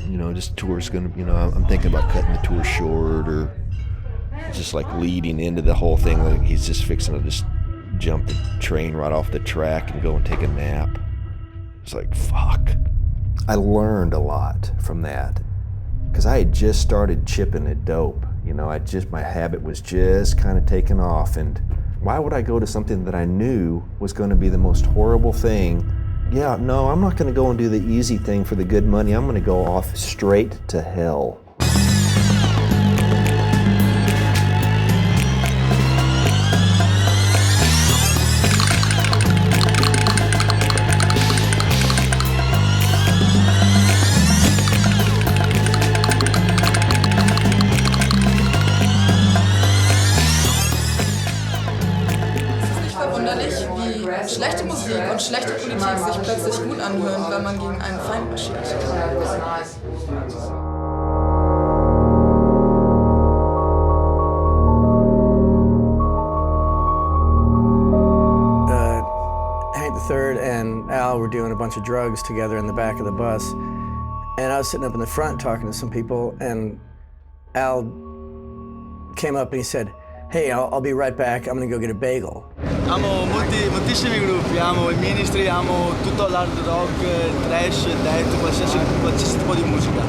you know, this tour's gonna, you know, I'm thinking about cutting the tour short, or just like leading into the whole thing, like he's just fixing to just jump the train right off the track and go and take a nap. It's like, fuck. I learned a lot from that, because I had just started chipping at dope. You know, my habit was just kind of taking off, and why would I go to something that I knew was going to be the most horrible thing? Yeah, no, I'm not going to go and do the easy thing for the good money. I'm going to go off straight to hell. Schlechte Musik und schlechte Politik sich plötzlich gut anhören, wenn man gegen einen Feind marschiert. Hank III and Al were doing a bunch of drugs together in the back of the bus, and I was sitting up in the front talking to some people, and Al came up and he said, "Hey, I'll be right back. I'm gonna go get a bagel." Amo moltissimi gruppi, amo il Ministry, amo tutto l'hard rock, il trash, il death, qualsiasi tipo di musica.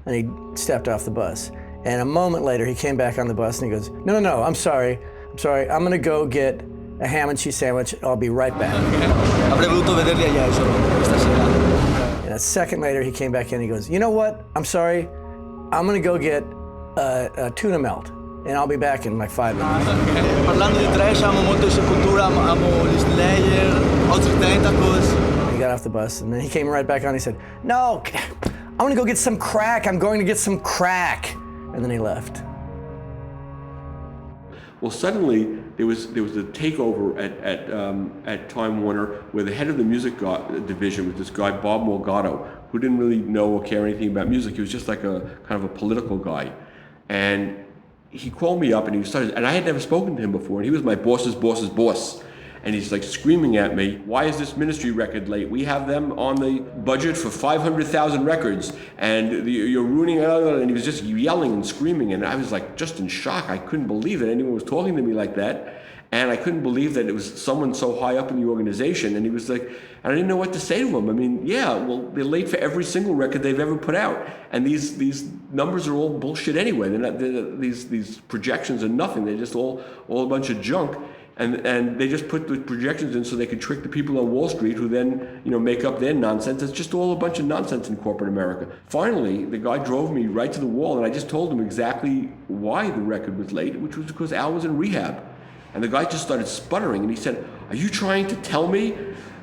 And he stepped off the bus. And a moment later, he came back on the bus and he goes, No, I'm sorry. I'm gonna go get a ham and cheese sandwich. I'll be right back. Avrei voluto vederli a Jesolo questa sera. And a second later, he came back in and he goes, you know what? I'm sorry. I'm gonna go get a tuna melt. And I'll be back in like 5 minutes. Parlando di trash, amo molto Sepultura, amo gli Slayer, altri Tentacles. He got off the bus and then he came right back on. He said, "No, I'm gonna go get some crack. I'm going to get some crack." And then he left. Well, suddenly there was a takeover at Time Warner, where the head of the music division was this guy Bob Morgado, who didn't really know or care anything about music. He was just like a kind of a political guy, and he called me up and and I had never spoken to him before, and he was my boss's boss's boss. And he's like screaming at me, "Why is this Ministry record late? We have them on the budget for 500,000 records, and you're ruining it." And he was just yelling and screaming, and I was like just in shock. I couldn't believe that anyone was talking to me like that. And I couldn't believe that it was someone so high up in the organization. And he was like, and I didn't know what to say to him. I mean, yeah, well, they're late for every single record they've ever put out. And these numbers are all bullshit anyway. These projections are nothing. They're just all a bunch of junk. And they just put the projections in so they could trick the people on Wall Street, who then, you know, make up their nonsense. It's just all a bunch of nonsense in corporate America. Finally, the guy drove me right to the wall, and I just told him exactly why the record was late, which was because Al was in rehab. And the guy just started sputtering, and he said, "Are you trying to tell me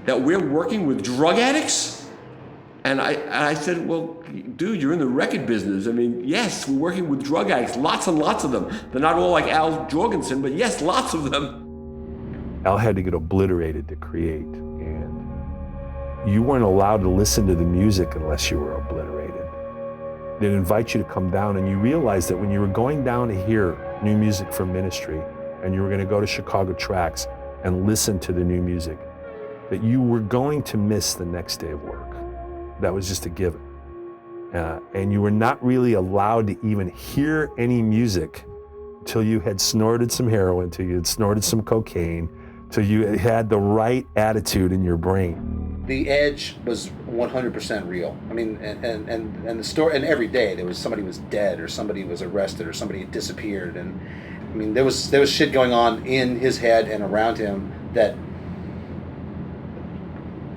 that we're working with drug addicts?" And I said, "Well, dude, you're in the record business. I mean, yes, we're working with drug addicts, lots and lots of them. They're not all like Al Jorgensen, but yes, lots of them." Al had to get obliterated to create, and you weren't allowed to listen to the music unless you were obliterated. They'd invite you to come down, and you realized that when you were going down to hear new music from Ministry, and you were going to go to Chicago Tracks and listen to the new music, that you were going to miss the next day of work. That was just a given. And you were not really allowed to even hear any music till you had snorted some heroin, till you had snorted some cocaine, till you had the right attitude in your brain. The edge was 100% real. I mean, and the story, and every day there was somebody was dead, or somebody was arrested, or somebody had disappeared, and I mean, there was shit going on in his head and around him that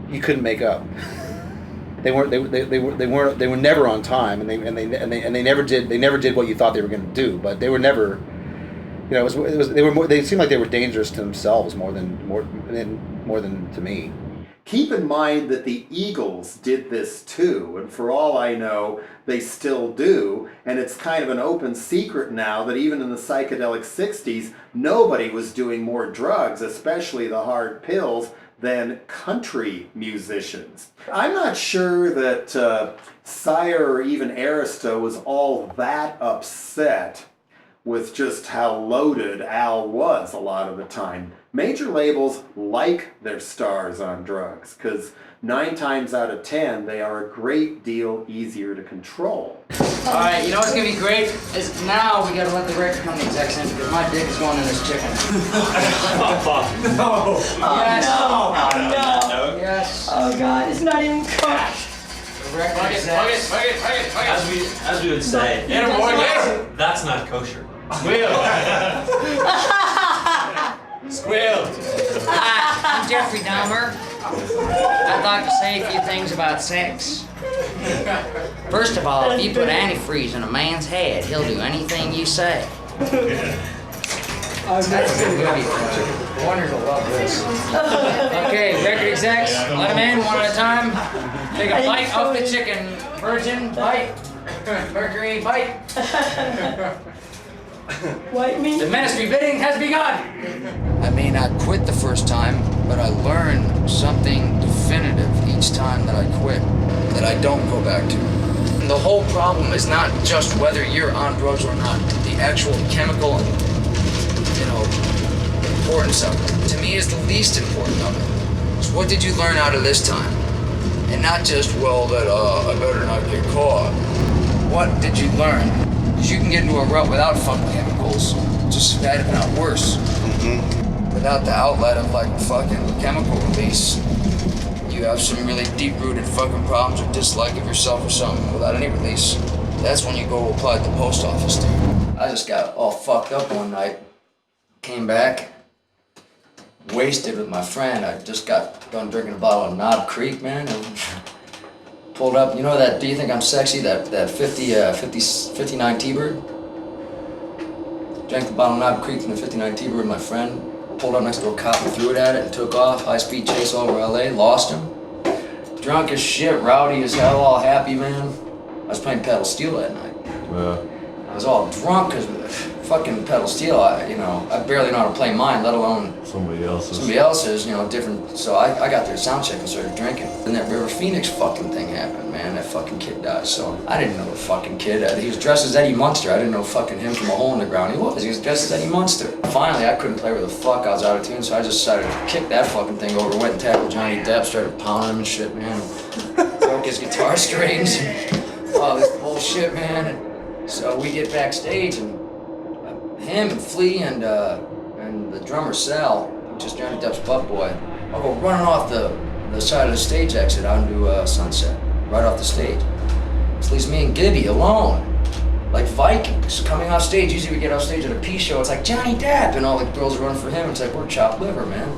you couldn't make up. They were never on time, and they never did what you thought they were going to do. But they were never, you know, they seemed like they were dangerous to themselves more than to me. Keep in mind that the Eagles did this too, and for all I know, they still do, and it's kind of an open secret now that even in the psychedelic 60s, nobody was doing more drugs, especially the hard pills, than country musicians. I'm not sure that Sire or even Arista was all that upset with just how loaded Al was a lot of the time. Major labels like their stars on drugs, because 9 times out of 10, they are a great deal easier to control. All right, you know what's gonna be great is now we gotta let the record company execs in because my dick is going in this chicken. No. Yes. No. Yes. Oh God, it's not even cooked. The record execs. As we would say, that's not kosher. Squeal. I'm Jeffrey Dahmer. I'd like to say a few things about sex. First of all, if you put antifreeze in a man's head, he'll do anything you say. That's a good movie. Wonders will love this. Okay, record execs, let them in one at a time. Take a bite off the chicken. Virgin, bite. Mercury, bite. White meat? The ministry bidding has begun! I may not quit the first time, but I learn something definitive each time that I quit, that I don't go back to. And the whole problem is not just whether you're on drugs or not, the actual chemical, importance of it. To me is the least important of it. So what did you learn out of this time? And not just, well, that I better not get caught. What did you learn? Because you can get into a rut without fucking chemicals, just as bad if not worse. Without the outlet of like fucking chemical release, you have some really deep-rooted fucking problems or dislike of yourself or something without any release. That's when you go apply at the post office to. I just got all fucked up one night, came back, wasted with my friend. I just got done drinking a bottle of Knob Creek, man. And pulled up, you know that Do You Think I'm Sexy, that 59 T-Bird? Drank the bottle of Knob Creek from the 59 T-Bird with my friend. Pulled up next to a cop and threw it at it and took off. High-speed chase all over LA, lost him. Drunk as shit, rowdy as hell, all happy, man. I was playing pedal steel that night. I was all drunk because fucking pedal steel, I barely know how to play mine, let alone somebody else's, different. So I got there sound check and started drinking. And that River Phoenix fucking thing happened, man. That fucking kid died. So I didn't know the fucking kid. He was dressed as Eddie Munster. I didn't know fucking him from a hole in the ground. He was dressed as Eddie Munster. Finally, I couldn't play where the fuck I was out of tune, so I just decided to kick that fucking thing over, went and tackled Johnny Depp, started pounding him and shit, man. Broke his guitar strings. All this bullshit, man. So we get backstage and him and Flea and the drummer Sal, which is Johnny Depp's butt boy, I'll go running off the side of the stage exit onto Sunset, right off the stage. It leaves me and Gibby alone, like Vikings, coming off stage. Usually we get off stage at a P show, it's like Johnny Depp, and all the girls are running for him. It's like, we're chopped liver, man.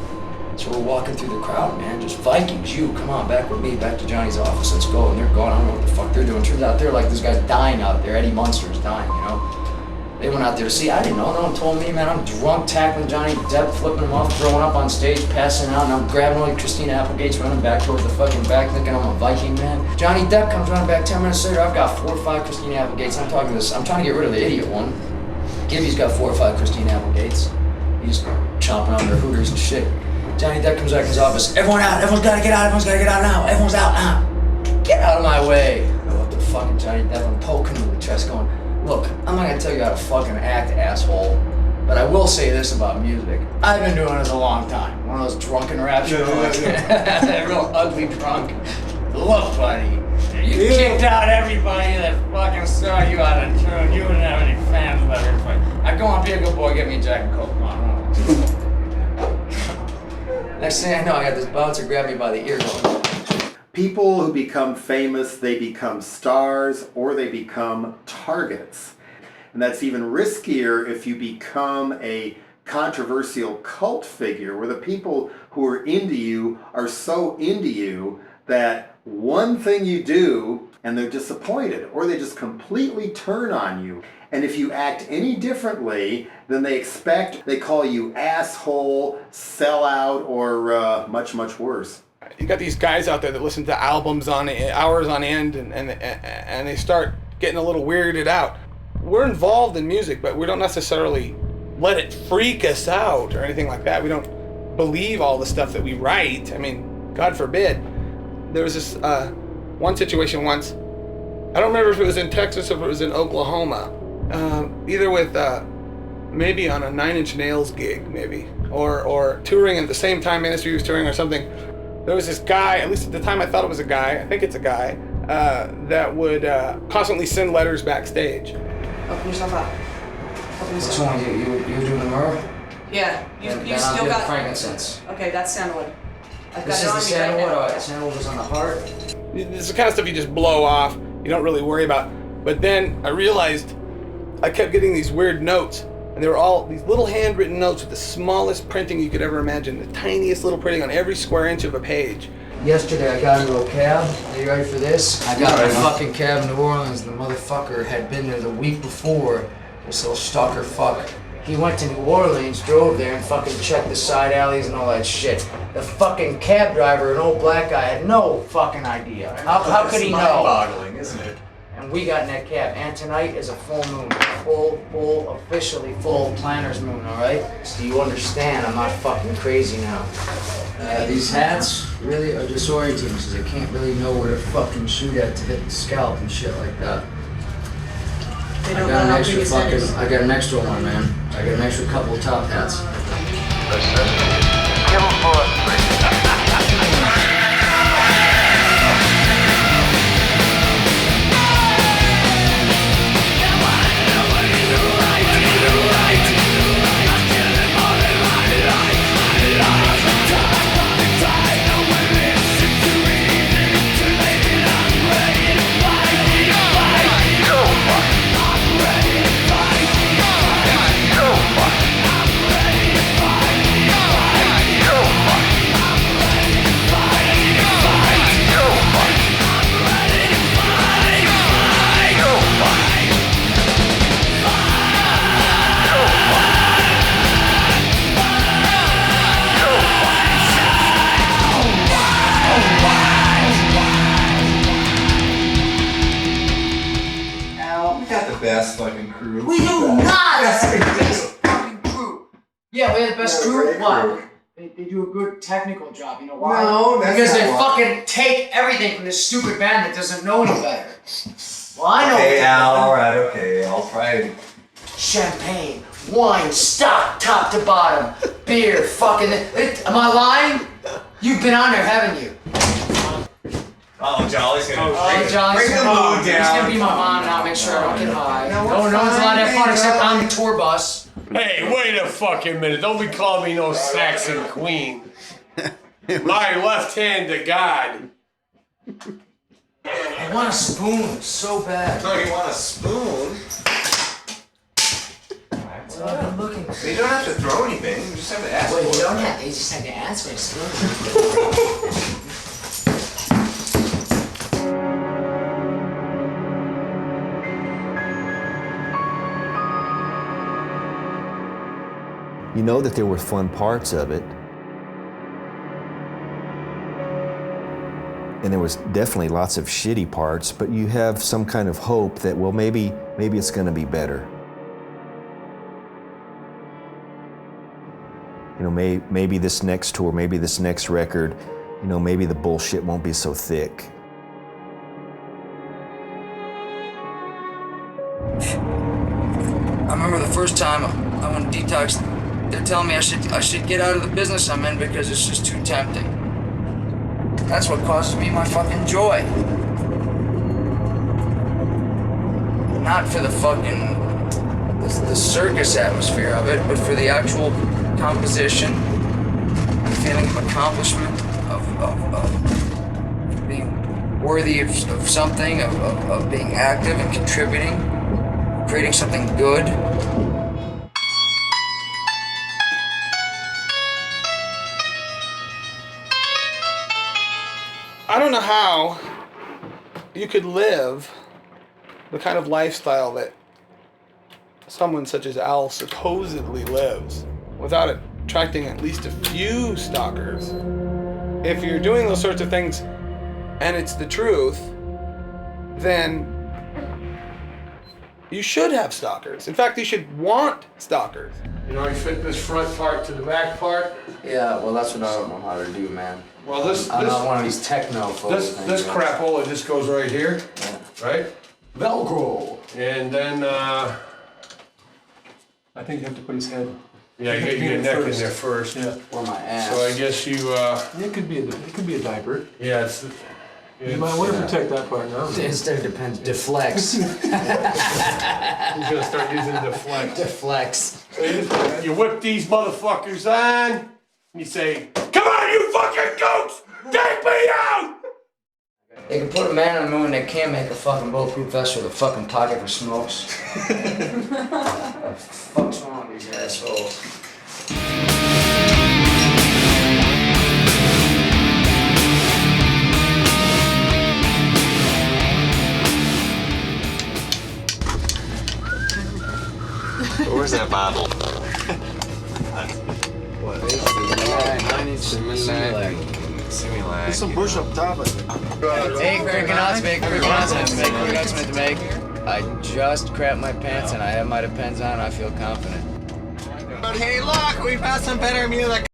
So we're walking through the crowd, man, just Vikings, come on, back with me, back to Johnny's office, let's go. And they're going, I don't know what the fuck they're doing. Turns out they're like, this guy's dying out there, Eddie Munster's dying, They went out there to see, I didn't know, no one told me, man. I'm drunk, tackling Johnny Depp, flipping him off, throwing up on stage, passing out, and I'm grabbing like Christina Applegate's, running back towards the fucking back, thinking I'm a Viking, man. Johnny Depp comes running back 10 minutes later, I've got 4 or 5 Christina Applegates. I'm trying to get rid of the idiot one. Gibby's got 4 or 5 Christina Applegates. He's chomping on their hooters and shit. Johnny Depp comes back in his office, everyone out, everyone's gotta get out now, everyone's out now. Get out of my way. I go up to fucking Johnny Depp and poking him in the chest going, look, I'm not gonna tell you how to fucking act, asshole, but I will say this about music. I've been doing this a long time. One of those drunken raps, real ugly drunk. Look, buddy, you kicked out everybody that fucking saw you out of tune. You wouldn't have any fans left. I go on, be a good boy, get me a Jack and Coke. Come on. Next thing I know, I got this bouncer grab me by the ear going. People who become famous, they become stars or they become targets. And that's even riskier if you become a controversial cult figure where the people who are into you are so into you that one thing you do and they're disappointed or they just completely turn on you. And if you act any differently than they expect, they call you asshole, sellout, or much, much worse. You got these guys out there that listen to albums on hours on end and they start getting a little weirded out. We're involved in music, but we don't necessarily let it freak us out or anything like that. We don't believe all the stuff that we write. I mean, God forbid. There was this one situation once, I don't remember if it was in Texas or if it was in Oklahoma, either with maybe on a 9 Inch Nails gig maybe, or touring at the same time Ministry was touring or something. there was this guy, at least at the time I thought it was a guy, I think it's a guy, that would constantly send letters backstage. Which one? You were doing the myrrh? Yeah, you Then still I'm doing got... frankincense. Okay, that's sandalwood. I've got This it is on the me right sandalwood. now. Alright, sandalwood is on the heart. This is the kind of stuff you just blow off, you don't really worry about. But then I realized I kept getting these weird notes, and they were all these little handwritten notes with the smallest printing you could ever imagine, the tiniest little printing on every square inch of a page. Yesterday I got into a cab. Are you ready for this? I got in a fucking cab in New Orleans. The motherfucker had been there the week before. This little stalker fuck. He went to New Orleans, drove there, and fucking checked the side alleys and all that shit. The fucking cab driver, an old black guy, had no fucking idea. How could he know? Mind-boggling, isn't it? And we got in that cab. And tonight is a full moon. Officially full planner's moon, alright? So you understand, I'm not fucking crazy now. These hats really are disorienting because I can't really know where to fucking shoot at to hit the scalp and shit like that. I got an extra one, man. I got an extra couple of top hats. Best fucking crew. We do not! Yes, we do. Fucking crew. Yeah, we have the best crew. Why? They do a good technical job, you know why? No, that's because not they why. fucking take everything from this stupid band that doesn't know any better. Well, I know. Okay, Al, alright, okay. I'll try. Champagne, wine, stock, top to bottom, beer, fucking. Am I lying? You've been on there, haven't you? Oh, Jolly's gonna Jolly's bring the mood He's down. gonna be my mom now, make sure I don't get high. No one's allowed to have fun except on the tour bus. Hey, wait a fucking minute. Don't be calling me no Saxon queen. My left hand to God. I want a spoon so bad. No, you want a spoon? That's what I've been looking for. You don't have to throw anything. You just have to ask Wait, for you it. don't have. They just have to ask for a spoon. You know that there were fun parts of it. And there was definitely lots of shitty parts, but you have some kind of hope that, well, maybe it's gonna be better. You know, maybe this next tour, maybe this next record, you know, maybe the bullshit won't be so thick. I remember the first time I went to detox. They're telling me I should get out of the business I'm in because it's just too tempting. That's what causes me my fucking joy. Not for the fucking the circus atmosphere of it, but for the actual composition, the feeling of accomplishment, of being worthy of something, of being active and contributing, creating something good. I don't know how you could live the kind of lifestyle that someone such as Al supposedly lives without attracting at least a few stalkers. If you're doing those sorts of things and it's the truth, then you should have stalkers. In fact, you should want stalkers. You know, you fit this front part to the back part. Yeah, well, that's what I don't know how to do, man. Well, I'm not one of these techno folks. This crapola just goes right here, right? Velcro. And then, I think you have to put his head Yeah, you get your neck in there first. Yeah. Or my ass. So I guess you, It could be a diaper. yeah, it's. You might want to protect that part now. Instead of depends, deflects. He's gonna start using deflect. Deflects. So you whip these motherfuckers on, and you say, "Come on, you fucking goats! Take me out!" They can put a man on the moon, they can't make a fucking bulletproof vest with a fucking pocket for smokes. What the fuck's wrong with these assholes? Where's that bottle? What is it? 9 inch Similac. There's some bush up top, I think. Hey, quick announcement to make. I just crapped my pants and I have my Depends on. I feel confident. Hey, look, we found some better music.